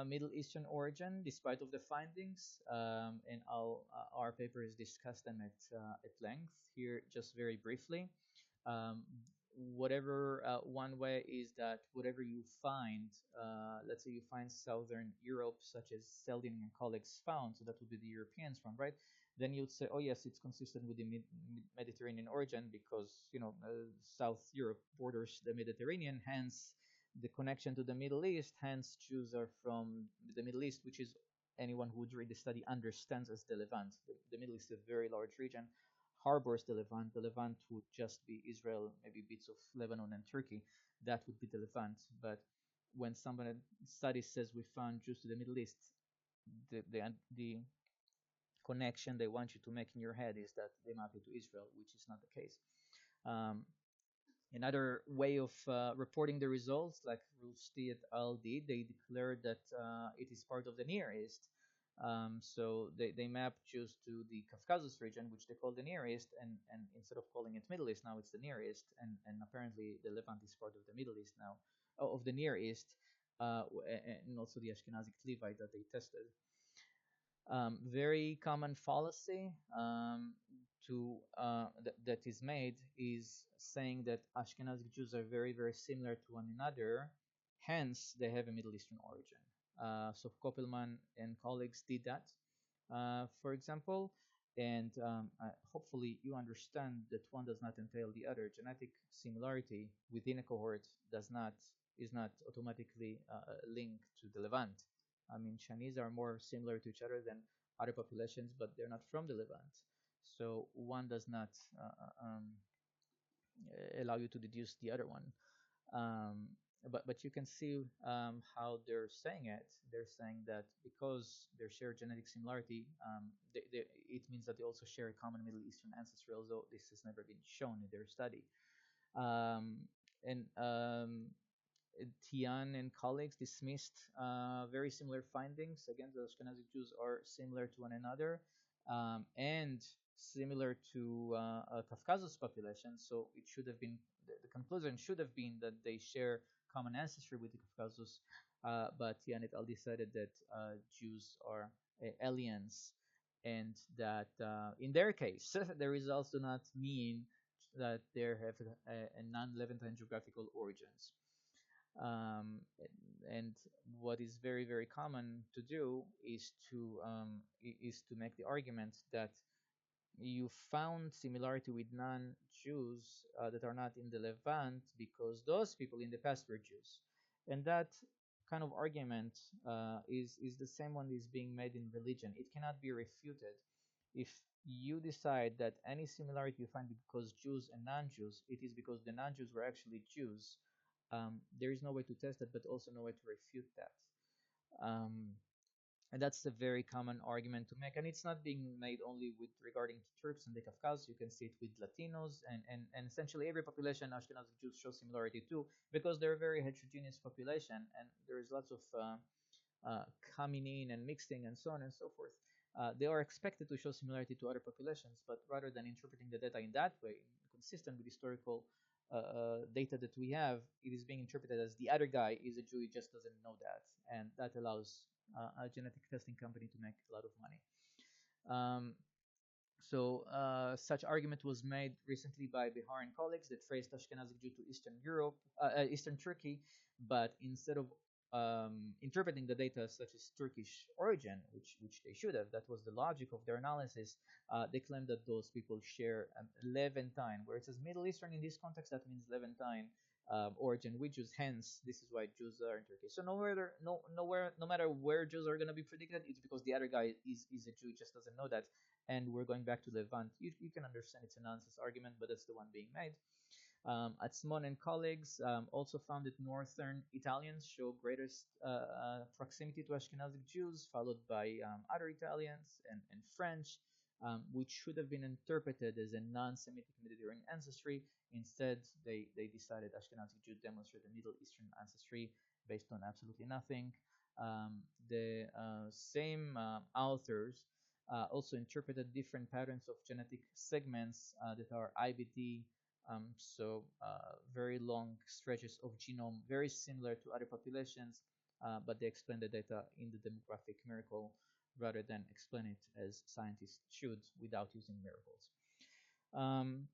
Middle Eastern origin, despite of the findings, and our papers discuss them at length here, just very briefly. Um, whatever One way is that whatever you find, let's say you find Southern Europe, such as Seldin and colleagues found, so that would be the Europeans one, right? Then you'd say, oh yes, it's consistent with the Mediterranean origin because South Europe borders the Mediterranean, hence the connection to the Middle East. Hence, Jews are from the Middle East, which is anyone who would read the study understands as the Levant. The Middle East is a very large region. harbors the Levant. The Levant would just be Israel, maybe bits of Lebanon and Turkey. That would be the Levant. But when somebody study says we found Jews to the Middle East, the connection they want you to make in your head is that they map it to Israel, which is not the case. Um, Another way of reporting the results, like Rushdie et al. Did, they declared that it is part of the Near East. So they map Jews to the Caucasus region, which they call the Near East, and instead of calling it Middle East, now it's the Near East, and apparently the Levant is part of the Middle East now, of the Near East, and also the Ashkenazic Levite that they tested. Very common fallacy that is made is saying that Ashkenazi Jews are very, very similar to one another, hence they have a Middle Eastern origin. So Koppelman and colleagues did that, for example, and hopefully you understand that one does not entail the other. Genetic similarity within a cohort does not is not automatically linked to the Levant. I mean, Chinese are more similar to each other than other populations, but they're not from the Levant. So one does not allow you to deduce the other one. Um, but you can see how they're saying it. They're saying that because they share genetic similarity, it means that they also share a common Middle Eastern ancestry, although this has never been shown in their study. And Tian and colleagues dismissed very similar findings. Again, the Ashkenazi Jews are similar to one another and similar to a Caucasus population. So it should have been the conclusion should have been that they share common ancestry with the Caucasus. But Tian et al. Decided that Jews are aliens, and that in their case, the results do not mean that they have a non-Levantine geographical origins. Um, and what is very, very common to do is to make the argument that you found similarity with non-Jews that are not in the Levant because those people in the past were Jews, and that kind of argument is the same one that is being made in religion. It cannot be refuted. If you decide that any similarity you find because Jews and non-Jews, it is because the non-Jews were actually Jews. There is no way to test that, but also no way to refute that. Um, and that's a very common argument to make, and it's not being made only with regarding to Turks and the Caucasus. You can see it with Latinos and essentially every population Ashkenazi Jews show similarity to, because they're a very heterogeneous population and there's lots of coming in and mixing and so on and so forth. They are expected to show similarity to other populations, but rather than interpreting the data in that way, consistent with historical data that we have, it is being interpreted as the other guy is a Jew, he just doesn't know that, and that allows a genetic testing company to make a lot of money. Such argument was made recently by Bihar and colleagues that traced Ashkenazi Jew to Eastern Europe, Eastern Turkey, but instead of interpreting the data such as Turkish origin, which they should have, that was the logic of their analysis. They claimed that those people share an Levantine, where it says Middle Eastern in this context, that means Levantine origin with Jews. Hence, this is why Jews are in Turkey. So no matter where Jews are going to be predicted, it's because the other guy is a Jew, just doesn't know that. And we're going back to Levant. You can understand it's a nonsense argument, but that's the one being made. Atzmon and colleagues also found that Northern Italians show greatest proximity to Ashkenazic Jews, followed by other Italians and French, which should have been interpreted as a non-Semitic Mediterranean ancestry. Instead, they decided Ashkenazic Jews demonstrate a Middle Eastern ancestry based on absolutely nothing. The same authors also interpreted different patterns of genetic segments that are IBD, very long stretches of genome, very similar to other populations, but they explain the data in the demographic miracle rather than explain it as scientists should without using miracles. Um,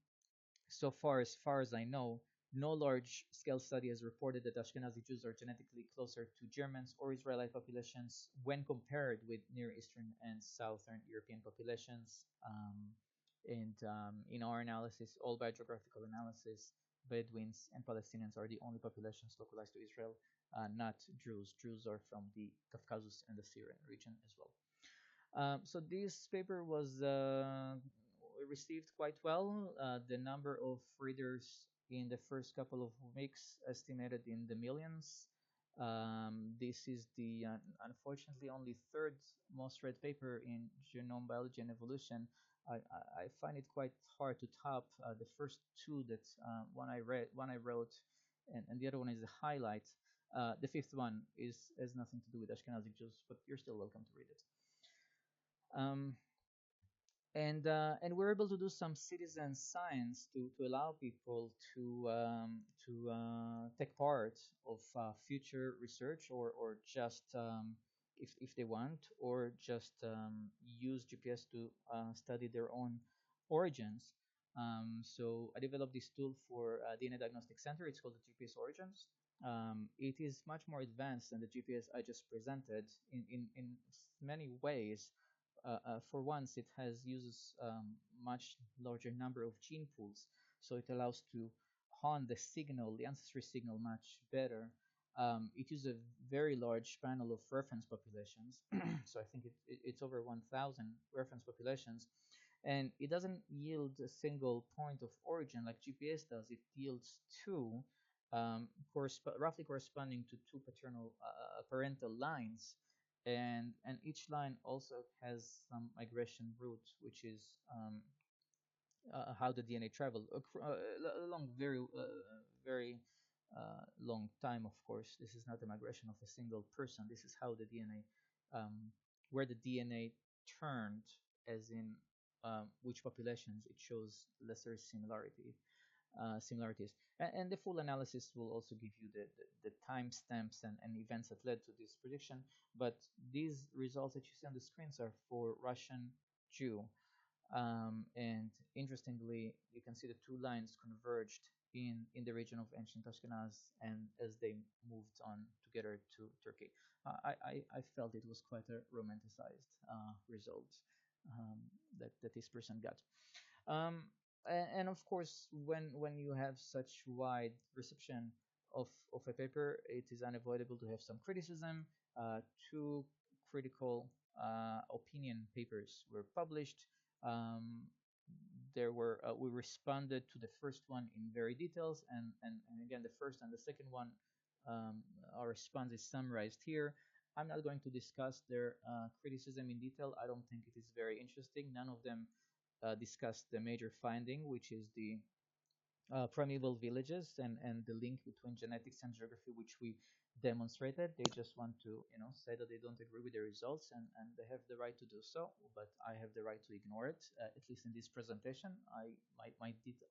as far as I know, no large-scale study has reported that Ashkenazi Jews are genetically closer to Germans or Israelite populations when compared with Near Eastern and Southern European populations. In our analysis, all biogeographical analysis, Bedouins and Palestinians are the only populations localized to Israel, not Druze. Druze are from the Caucasus and the Syrian region as well. So this paper was received quite well. The number of readers in the first couple of weeks estimated in the millions. This is the unfortunately only third most read paper in genome biology and evolution. I find it quite hard to top the first two that one I wrote, and the other one is a highlight. The fifth one has nothing to do with Ashkenazi Jews, but you're still welcome to read it. Um, and we're able to do some citizen science to allow people to take part of future research, or just if they want, or just use GPS to study their own origins. So I developed this tool for DNA Diagnostic Center. It's called the GPS Origins. It is much more advanced than the GPS I just presented in many ways. For once, it has uses much larger number of gene pools, so it allows to hone the signal, the ancestry signal, much better. It uses a very large panel of reference populations, so I think it's over 1,000 reference populations, and it doesn't yield a single point of origin like GPS does. It yields two, roughly corresponding to two parental lines, and each line also has some migration route, which is how the DNA traveled along very long time. Of course, this is not a migration of a single person. This is how the DNA, where the DNA turned, as in which populations it shows lesser similarities. And the full analysis will also give you the timestamps and events that led to this prediction. But these results that you see on the screens are for Russian Jew. And interestingly, you can see the two lines converged in the region of ancient Ashkenaz, and as they moved on together to Turkey. I felt it was quite a romanticized result that this person got. Um, and of course, when you have such wide reception of a paper, it is unavoidable to have some criticism. Two critical opinion papers were published. Um, we responded to the first one in very details, and again, the first and the second one, our response is summarized here. I'm not going to discuss their criticism in detail. I don't think it is very interesting. None of them discussed the major finding, which is the primeval villages and the link between genetics and geography, which we demonstrated. They just want to, say that they don't agree with the results, and they have the right to do so. But I have the right to ignore it, at least in this presentation.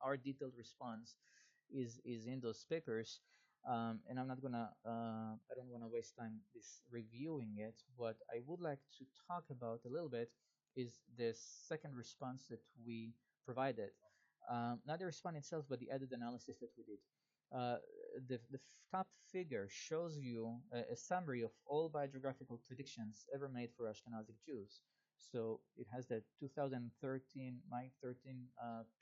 Our detailed response is in those papers. And I'm not gonna, I don't wanna waste time this reviewing it. What I would like to talk about a little bit is the second response that we provided. Not the response itself, but the added analysis that we did. Uh, the top figure shows you a summary of all biogeographical predictions ever made for Ashkenazic Jews. So it has the 2013 Mike 13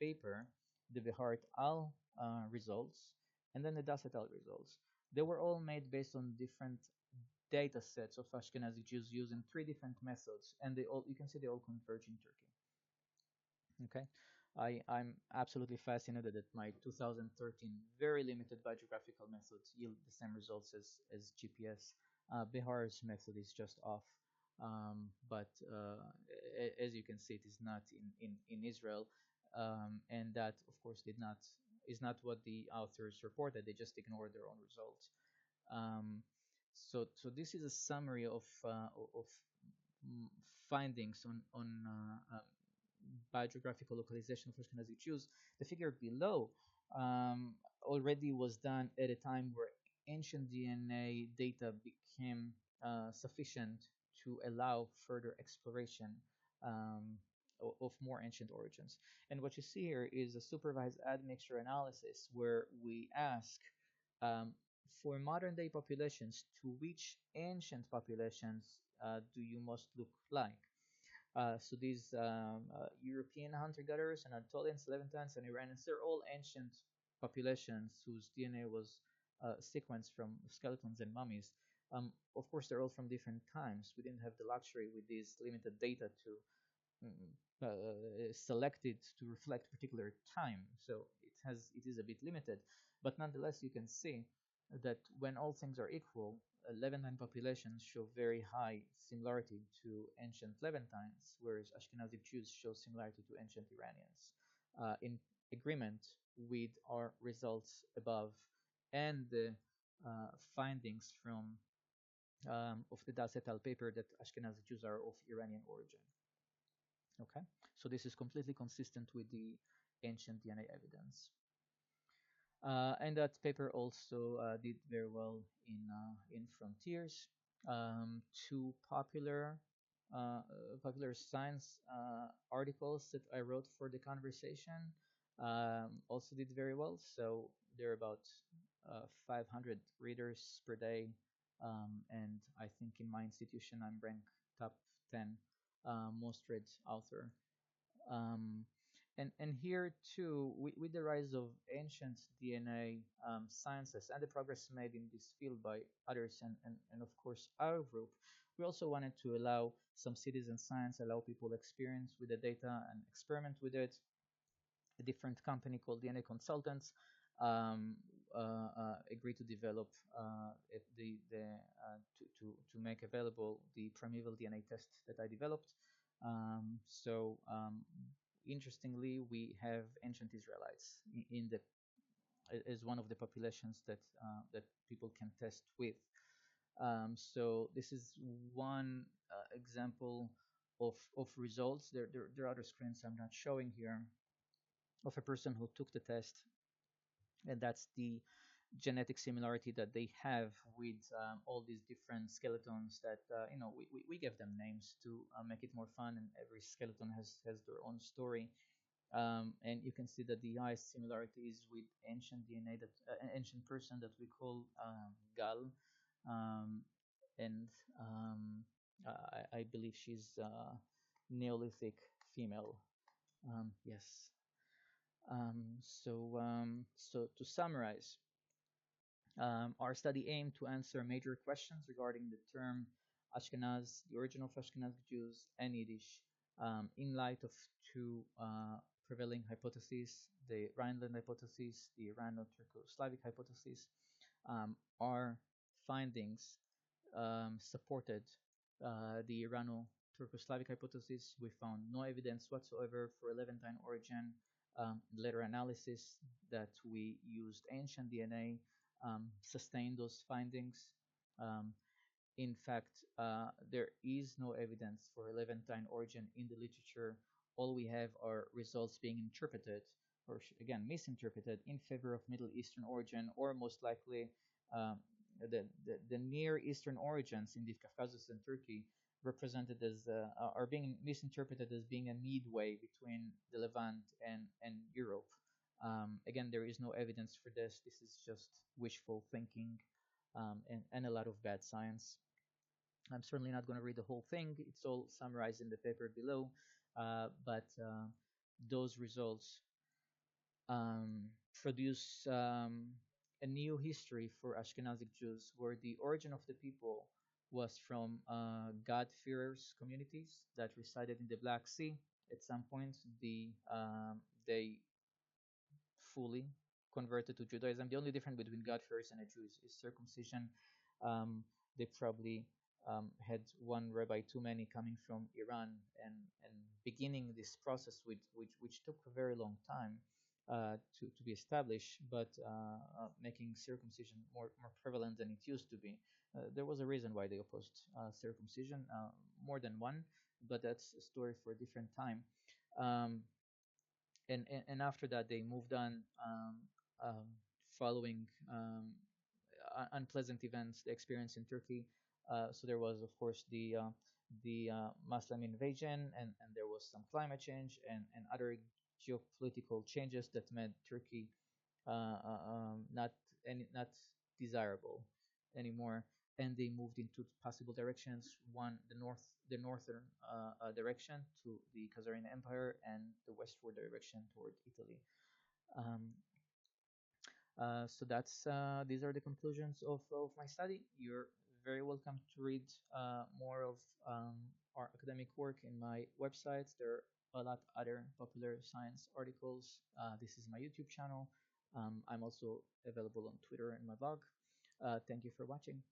paper, the Behar et al. Results, and then the Das et al. Results. They were all made based on different data sets of Ashkenazi Jews using three different methods, and you can see they all converge in Turkey. Okay, I'm absolutely fascinated that my 2013 very limited biogeographical methods yield the same results as GPS. Behar's method is just off, but as you can see, it is not in Israel, and that of course did not is not what the authors reported. They just ignored their own results. Um, so this is a summary of findings on biogeographical localization of Ashkenazi Jews. The figure below already was done at a time where ancient DNA data became sufficient to allow further exploration of more ancient origins. And what you see here is a supervised admixture analysis where we ask um, for modern day populations, to which ancient populations do you most look like? So these European hunter-gatherers and Anatolians, Levantines, and Iranians, they're all ancient populations whose DNA was sequenced from skeletons and mummies. Of course, they're all from different times. We didn't have the luxury with these limited data mm, selected to reflect particular time, so it is a bit limited. But nonetheless, you can see that when all things are equal, Levantine populations show very high similarity to ancient Levantines, whereas Ashkenazi Jews show similarity to ancient Iranians. In agreement with our results above and the findings from of the Das et al. Paper that Ashkenazi Jews are of Iranian origin. Okay, so this is completely consistent with the ancient DNA evidence. And that paper also did very well in Frontiers. Two popular science articles that I wrote for the conversation also did very well. So there are about 500 readers per day, and I think in my institution I'm ranked top 10 most read author. Um, and here too, with the rise of ancient DNA sciences and the progress made in this field by others, and of course our group, we also wanted to allow some citizen science, allow people experience with the data and experiment with it. A different company called DNA Consultants um, agreed to develop to make available the primeval DNA test that I developed. Interestingly, we have ancient Israelites in the as one of the populations that people can test with. So this is one example of results. There are other screens I'm not showing here of a person who took the test, and that's the genetic similarity that they have with all these different skeletons that we give them names to make it more fun, and every skeleton has their own story. And you can see that the highest similarity is with ancient DNA, that an ancient person that we call Gal, um, and I believe she's Neolithic female. Yes. So to summarize, our study aimed to answer major questions regarding the term Ashkenaz, the origin of Ashkenazi Jews, and Yiddish, in light of two prevailing hypotheses: the Rhineland hypothesis, the Irano-Turco-Slavic hypothesis. Our findings supported the Irano-Turco-Slavic hypothesis. We found no evidence whatsoever for Levantine origin. Later analysis that we used ancient DNA sustained those findings. Um, in fact, there is no evidence for Levantine origin in the literature. All we have are results being interpreted, or again misinterpreted, in favor of Middle Eastern origin, or most likely um, the Near Eastern origins in the Caucasus and Turkey represented as are being misinterpreted as being a midway between the Levant and Europe. Again, there is no evidence for this. This is just wishful thinking and a lot of bad science. I'm certainly not going to read the whole thing. It's all summarized in the paper below. But those results um, produce a new history for Ashkenazic Jews, where the origin of the people was from God-fearers communities that resided in the Black Sea. At some point, they fully converted to Judaism. The only difference between God-fearers and a Jew is circumcision. Um, they probably had one rabbi too many coming from Iran, and beginning this process which took a very long time to be established, but making circumcision more prevalent than it used to be. There was a reason why they opposed circumcision, more than one, but that's a story for a different time. Um, and after that they moved on, um, following unpleasant events they experienced in Turkey. So there was, of course, the Muslim invasion, and there was some climate change and other geopolitical changes that made Turkey not desirable anymore, and they moved into possible directions. One, the northern direction to the Khazarian Empire, and the westward direction toward Italy. Um, so that's these are the conclusions of my study. You're very welcome to read more of our academic academic work in my websites. There are a lot other popular science articles. This is my YouTube channel. I'm also available on Twitter and my blog. Thank you for watching.